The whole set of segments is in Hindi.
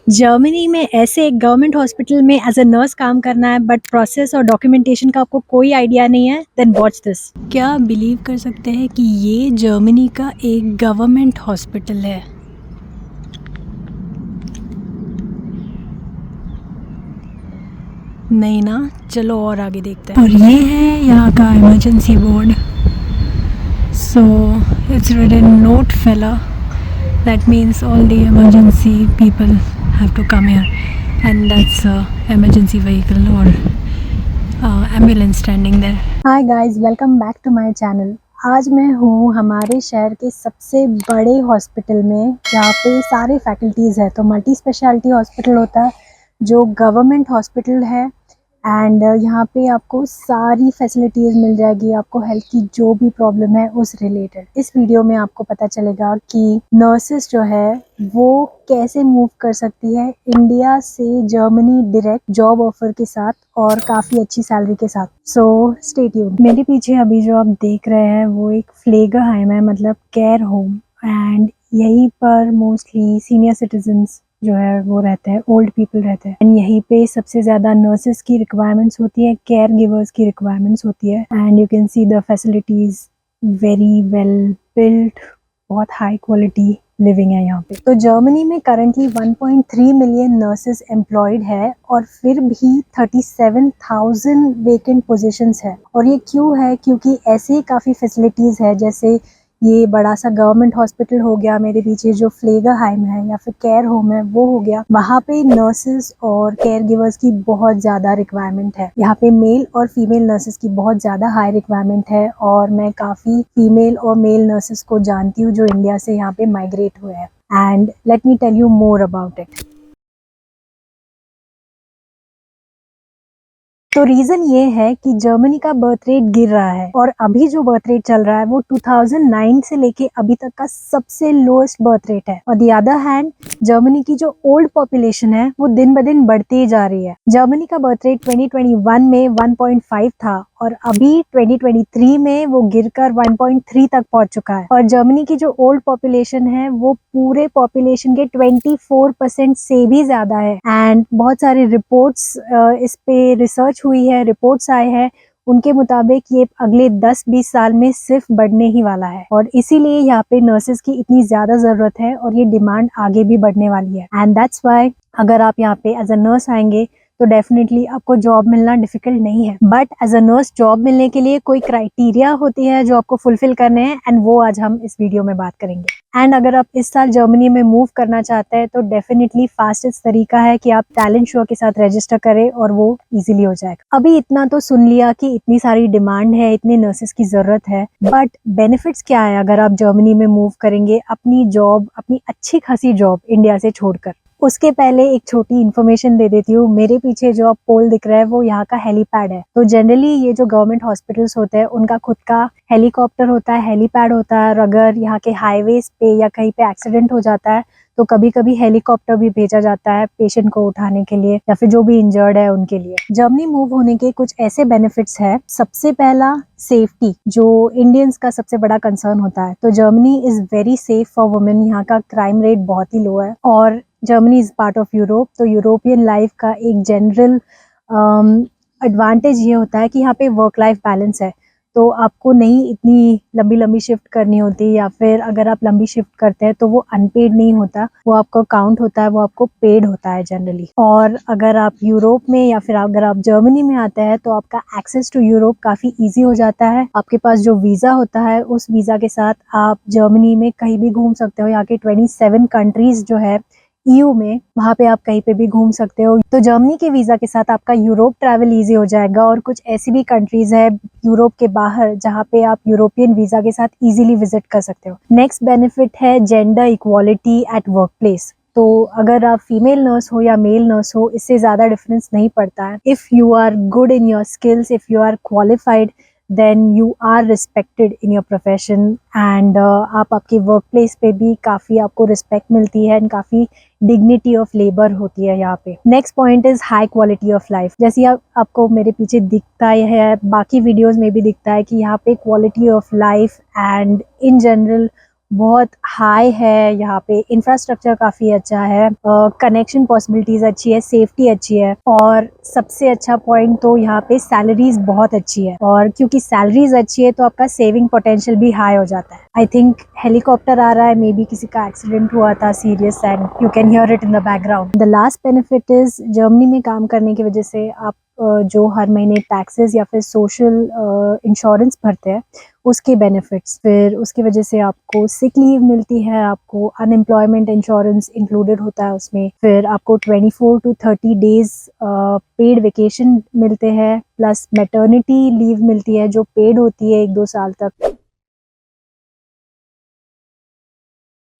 जर्मनी में ऐसे एक गवर्नमेंट हॉस्पिटल में एज अ नर्स काम करना है बट प्रोसेस और डॉक्यूमेंटेशन का आपको कोई आइडिया नहीं है, देन वॉच दिस। क्या आप बिलीव कर सकते हैं कि ये जर्मनी का एक गवर्नमेंट हॉस्पिटल है? नहीं ना, चलो और आगे देखते हैं। और ये है यहाँ का emergency board. So it's written note fella, that means all the emergency people have to come here, and that's a emergency vehicle or ambulance standing there. Hi guys, welcome back to my channel. आज मैं हूँ हमारे शहर के सबसे बड़े हॉस्पिटल में जहाँ पे सारे फैकल्टीज़ है। तो मल्टी स्पेशलिटी हॉस्पिटल होता है जो गवर्नमेंट हॉस्पिटल है, एंड यहाँ पे आपको सारी फैसिलिटीज़ मिल जाएगी। आपको हेल्थ की जो भी प्रॉब्लम है उस रिलेटेड इस वीडियो में आपको पता चलेगा कि नर्सेस जो है वो कैसे मूव कर सकती है इंडिया से जर्मनी डायरेक्ट जॉब ऑफर के साथ और काफ़ी अच्छी सैलरी के साथ। So stay tuned. मेरे पीछे अभी जो आप देख रहे हैं वो एक फ्लेगरहाइम है, मतलब केयर होम, एंड यहीं पर मोस्टली सीनियर सिटीजन्स जो है वो रहते हैं, ओल्ड पीपल रहते हैं। एंड यहीं पे सबसे ज़्यादा नर्सेस की रिक्वायरमेंट्स होती है, केयर गिवर्स की रिक्वायरमेंट्स होती है। And you can see the facilities very well built, बहुत हाई क्वालिटी लिविंग है यहाँ पे। तो जर्मनी में करंटली 1.3 मिलियन नर्सेस एम्प्लॉयड है और फिर भी 37,000 वेकेंट पोजीशंस है। और ये क्यों है? क्योंकि ऐसे ही काफ़ी फैसिलिटीज़ है, जैसे ये बड़ा सा गवर्नमेंट हॉस्पिटल हो गया, मेरे पीछे जो फ्लेगरहाइम है या फिर केयर होम है वो हो गया। वहाँ पे नर्सेस और केयर गिवर्स की बहुत ज़्यादा रिक्वायरमेंट है। यहाँ पे मेल और फीमेल नर्सेस की बहुत ज़्यादा हाई रिक्वायरमेंट है, और मैं काफ़ी फीमेल और मेल नर्सेस को जानती हूँ जो इंडिया से यहाँ पे माइग्रेट हुए हैं। And let me tell you more about it. तो रीजन ये है कि जर्मनी का बर्थ रेट गिर रहा है, और अभी जो बर्थ रेट चल रहा है वो 2009 से लेके अभी तक का सबसे लोएस्ट बर्थ रेट है। और द अदर हैंड जर्मनी की जो ओल्ड पॉपुलेशन है वो दिन ब दिन बढ़ती ही जा रही है। जर्मनी का बर्थ रेट 2021 में 1.5 था और अभी 2023 में वो गिरकर 1.3 तक पहुंच चुका है। और जर्मनी की जो ओल्ड पॉपुलेशन है वो पूरे पॉपुलेशन के 24% से भी ज्यादा है। एंड बहुत सारे रिपोर्ट्स इस पे रिसर्च हुई है, रिपोर्ट्स आए हैं, उनके मुताबिक ये अगले 10-20 साल में सिर्फ बढ़ने ही वाला है। और इसीलिए यहाँ पे नर्सेस की इतनी ज्यादा जरूरत है और ये डिमांड आगे भी बढ़ने वाली है। एंड दैट्स व्हाई अगर आप यहाँ पे एज अ नर्स आएंगे तो डेफिनेटली आपको जॉब मिलना डिफिकल्ट नहीं है। But as a nurse job मिलने के लिए कोई क्राइटेरिया होती है जो आपको फुलफिल करने हैं, एंड वो आज हम इस वीडियो में बात करेंगे। एंड अगर आप इस साल जर्मनी में मूव करना चाहते हैं तो डेफिनेटली फास्टेस्ट तरीका है कि आप टैलेंट शो के साथ रजिस्टर करें और वो इजीली हो जाएगा। अभी इतना तो सुन लिया कि इतनी सारी डिमांड है, इतने नर्सेस की जरूरत है, बट बेनिफिट्स क्या है अगर आप जर्मनी में मूव करेंगे अपनी जॉब, अपनी अच्छी खासी जॉब इंडिया से छोड़कर? उसके पहले एक छोटी इन्फॉर्मेशन दे देती हूँ। मेरे पीछे जो आप पोल दिख रहा है वो यहाँ का हेलीपैड है। तो जनरली ये जो गवर्नमेंट हॉस्पिटल्स होते हैं उनका खुद का हेलीकॉप्टर होता है, हेलीपैड होता है, और अगर यहाँ के हाईवेज पे या कहीं पे एक्सीडेंट हो जाता है तो कभी कभी हेलीकॉप्टर भी भेजा जाता है पेशेंट को उठाने के लिए या फिर जो भी इंजर्ड है उनके लिए। जर्मनी मूव होने के कुछ ऐसे बेनिफिट्स है। सबसे पहला सेफ्टी, जो इंडियंस का सबसे बड़ा कंसर्न होता है। तो Germany is very safe for women. यहाँ का क्राइम रेट बहुत ही लो है, और Germany is part of Europe. तो यूरोपियन लाइफ का एक जनरल एडवांटेज ये होता है कि यहाँ पे वर्क लाइफ बैलेंस है। तो आपको नहीं इतनी लंबी लंबी शिफ्ट करनी होती, या फिर अगर आप लंबी शिफ्ट करते हैं तो वो अनपेड नहीं होता, वो आपको काउंट होता है, वो आपको पेड होता है जनरली। और अगर आप यूरोप में या फिर अगर आप जर्मनी में आते हैं तो आपका एक्सेस टू यूरोप काफ़ी ईजी हो जाता है। आपके पास जो वीज़ा होता है उस वीज़ा के साथ आप जर्मनी में कहीं भी घूम सकते हो। यहाँ के 27 कंट्रीज जो है ईयू में, वहाँ पे आप कहीं पे भी घूम सकते हो। तो जर्मनी के वीजा के साथ आपका यूरोप ट्रैवल इजी हो जाएगा। और कुछ ऐसी भी कंट्रीज है यूरोप के बाहर जहाँ पे आप यूरोपियन वीजा के साथ इजीली विजिट कर सकते हो। नेक्स्ट बेनिफिट है gender equality at work place. तो अगर आप फीमेल नर्स हो या मेल नर्स हो, इससे ज्यादा डिफरेंस नहीं पड़ता है। If you are good in your skills, if you are qualified, then you are respected in your profession. And आप आपके वर्क प्लेस पे भी काफ़ी आपको रिस्पेक्ट मिलती है एंड काफ़ी डिग्निटी ऑफ लेबर होती है यहाँ पे। Next point is high quality of life. जैसे आपको मेरे पीछे दिखता है, बाकी वीडियोस में भी दिखता है कि यहाँ पे quality of life and in general बहुत हाई है, यहाँ पे इंफ्रास्ट्रक्चर काफ़ी अच्छा है, कनेक्शन पॉसिबिलिटीज़ अच्छी है, सेफ्टी अच्छी है और सबसे अच्छा पॉइंट तो यहाँ पे सैलरीज बहुत अच्छी है और क्योंकि सैलरीज अच्छी है तो आपका सेविंग पोटेंशियल भी हाई हो जाता है। आई थिंक हेलीकॉप्टर आ रहा है, मे बी किसी का एक्सीडेंट हुआ था serious and you can hear it in the background. The last benefit is Germany में काम करने की वजह से आप जो हर महीने टैक्सेस या फिर सोशल इंश्योरेंस भरते हैं उसके बेनिफिट्स, फिर उसकी वजह से आपको सिक लीव मिलती है, आपको अनएम्प्लॉयमेंट इंश्योरेंस इंक्लूडेड होता है उसमें, फिर आपको 24 to 30 डेज पेड वेकेशन मिलते हैं, प्लस मैटरनिटी लीव मिलती है जो पेड होती है 1-2 साल तक।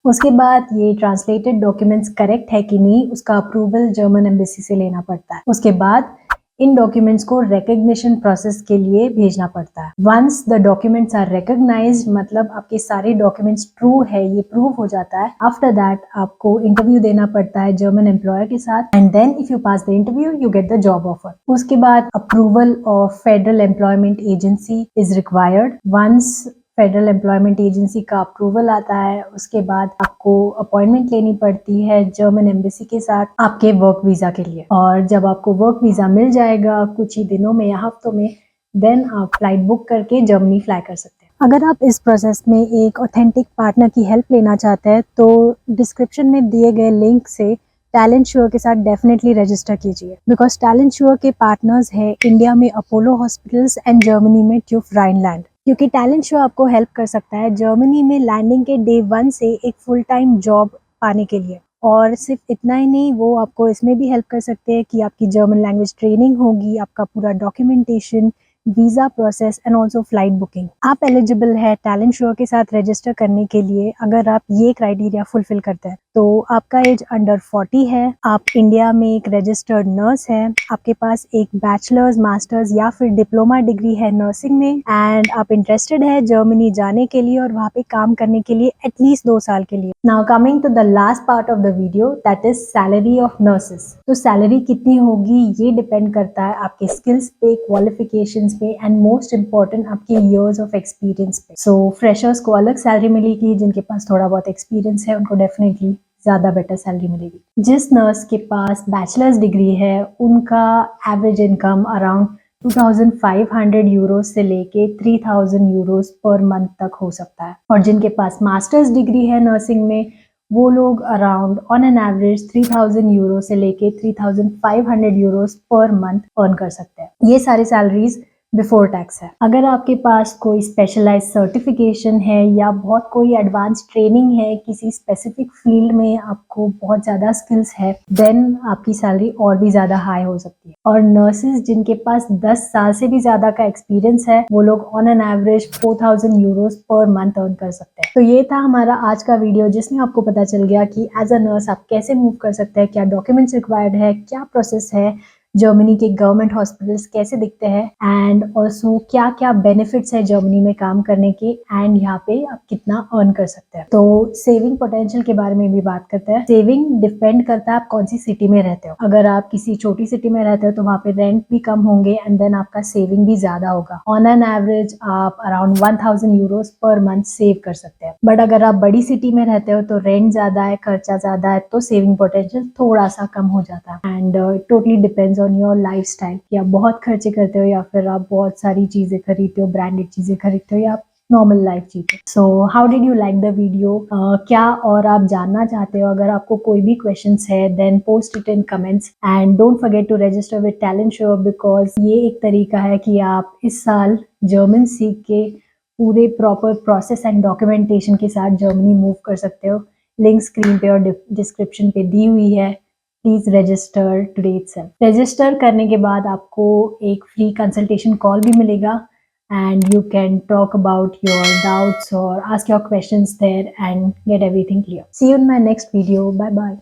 उसके बाद ये ट्रांसलेटेड डॉक्यूमेंट्स करेक्ट है कि नहीं उसका अप्रूवल जर्मन एम्बेसी से लेना पड़ता है। उसके बाद इन डॉक्यूमेंट्स को रिकग्निशन प्रोसेस के लिए भेजना पड़ता है। Once the documents are recognised, मतलब आपके सारे डॉक्यूमेंट्स ट्रू है, ये प्रूव हो जाता है। आफ्टर दैट आपको इंटरव्यू देना पड़ता है जर्मन एम्प्लॉयर के साथ and then if you pass the interview you get the job offer. उसके बाद approval of Federal Employment Agency is required. Once Federal Employment Agency का अप्रूवल आता है उसके बाद आपको अपॉइंटमेंट लेनी पड़ती है जर्मन एम्बेसी के साथ आपके वर्क वीजा के लिए, और जब आपको वर्क वीजा मिल जाएगा कुछ ही दिनों में या हफ्तों में, देन आप फ्लाइट बुक करके जर्मनी फ्लाई कर सकते हैं। अगर आप इस प्रोसेस में एक ऑथेंटिक पार्टनर की हेल्प लेना चाहते हैं तो डिस्क्रिप्शन में दिए गए लिंक से टैलेंट श्योर के साथ डेफिनेटली रजिस्टर कीजिए, बिकॉज टैलेंट श्योर के पार्टनर्स हैं इंडिया में अपोलो हॉस्पिटल्स एंड जर्मनी में ट्यूफ राइनलैंड। क्योंकि टैलेंट शो आपको हेल्प कर सकता है जर्मनी में लैंडिंग के डे 1 से एक फुल टाइम जॉब पाने के लिए, और सिर्फ इतना ही नहीं, वो आपको इसमें भी हेल्प कर सकते हैं कि आपकी जर्मन लैंग्वेज ट्रेनिंग होगी, आपका पूरा documentation, visa process and also flight booking. आप एलिजिबल है टैलेंट शो के साथ रजिस्टर करने के लिए अगर आप ये क्राइटेरिया फुलफिल करते हैं। तो आपका एज अंडर 40 है, आप इंडिया में एक रजिस्टर्ड नर्स है, आपके पास एक बैचलर्स, मास्टर्स या फिर डिप्लोमा डिग्री है नर्सिंग में, एंड आप इंटरेस्टेड है जर्मनी जाने के लिए और वहाँ पे काम करने के लिए एटलीस्ट 2 साल के लिए। Now coming to the last part of the video, that is salary of nurses. तो सैलरी कितनी होगी ये डिपेंड करता है आपके स्किल्स पे, क्वालिफिकेशंस पे एंड मोस्ट इम्पोर्टेंट आपके इयर्स ऑफ एक्सपीरियंस पे। सो फ्रेशर्स को अलग सैलरी मिलेगी, जिनके पास थोड़ा बहुत एक्सपीरियंस है उनको डेफिनेटली ज्यादा बेटर सैलरी मिलेगी। जिस नर्स के पास बैचलर्स डिग्री है उनका एवरेज इनकम अराउंड 2500 यूरो से लेके 3000 यूरोस पर मंथ तक हो सकता है, और जिनके पास मास्टर्स डिग्री है नर्सिंग में वो लोग around on an average 3000 euro से लेके 3500 यूरोस पर मंथ अर्न कर सकते हैं। ये सारी सैलरीज बिफोर टैक्स है। अगर आपके पास कोई स्पेशलाइज सर्टिफिकेशन है या बहुत कोई एडवांस ट्रेनिंग है किसी स्पेसिफिक फील्ड में, आपको बहुत ज़्यादा स्किल्स है, देन आपकी सैलरी और भी ज़्यादा हाई हो सकती है। और नर्सेज जिनके पास 10 साल से भी ज़्यादा का एक्सपीरियंस है वो लोग on an average 4000 Euros per month earn कर सकते हैं। तो ये था हमारा आज का वीडियो जिसमें आपको पता चल गया कि एज अ नर्स आप कैसे मूव कर सकते हैं, क्या डॉक्यूमेंट्स रिक्वायर्ड है, क्या प्रोसेस है, जर्मनी के गवर्नमेंट हॉस्पिटल्स कैसे दिखते हैं, एंड ऑल्सो क्या क्या बेनिफिट्स है जर्मनी में काम करने के, एंड यहाँ पे आप कितना अर्न कर सकते हैं। तो सेविंग पोटेंशियल के बारे में भी बात करते हैं। सेविंग डिपेंड करता है आप कौन सी सिटी में रहते हो। अगर आप किसी छोटी सिटी में रहते हो तो वहाँ पे रेंट भी कम होंगे एंड देन आपका सेविंग भी ज्यादा होगा। ऑन एन एवरेज आप around 1000 Euros per month save कर सकते हैं। बट अगर आप बड़ी सिटी में रहते हो तो रेंट ज्यादा है, खर्चा ज्यादा है, तो सेविंग पोटेंशियल थोड़ा सा कम हो जाता है। And totally depends on your lifestyle कि आप बहुत खर्चे करते हो या फिर आप बहुत सारी चीजें खरीदते हो, ब्रांडेड चीजें खरीदते हो, या आप नॉर्मल लाइफ जीते। So how did you like the video? क्या और आप जानना चाहते हो? अगर आपको कोई भी क्वेश्चंस है then post it in comments and don't forget to register with talent show, because ये एक तरीका है कि आप इस साल जर्मन सीख के पूरे प्रॉपर प्रोसेस एंड डॉक्यूमेंटेशन के साथ जर्मनी मूव कर सकते हो। लिंक स्क्रीन पे और डिस्क्रिप्शन पे दी हुई है। Please register today itself. Register करने के बाद आपको एक फ्री कंसल्टेशन कॉल भी मिलेगा and you can talk about your doubts or ask your questions there and get everything clear. See you in my next video. Bye bye.